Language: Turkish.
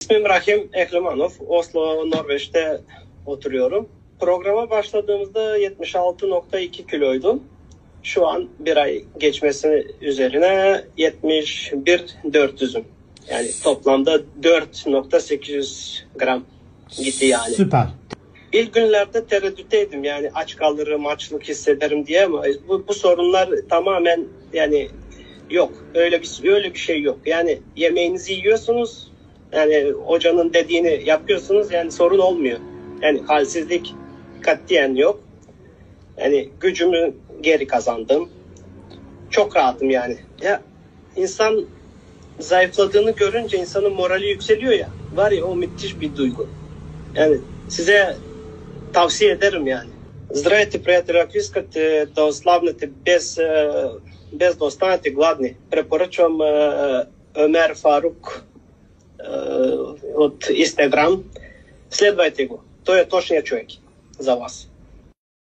İsmim Rahim Ehlimanov. Oslo, Norveç'te oturuyorum. Programa başladığımızda 76,2 kiloydum. Şu an bir ay geçmesi üzerine 71,400'üm. Yani toplamda 4,800 gram gitti yani. Süper. İlk günlerde tereddütteydim, yani aç kalırım, açlık hissederim diye, ama bu sorunlar tamamen yani yok. Öyle bir şey yok. Yani yemeğinizi yiyorsunuz, yani hocanın dediğini yapıyorsunuz, yani sorun olmuyor. Yani halsizlik katiyen yok. Yani gücümü geri kazandım. Çok rahatım yani. Ya insan zayıfladığını görünce insanın morali yükseliyor ya. Var ya, o müthiş bir duygu. Yani size tavsiye ederim yani. Здравейте, приятели, ако искате да ослабнете без да останете гладни, препоръчвам Омер Фарук от Instagram. Следвайте го. Той е точният човек за вас.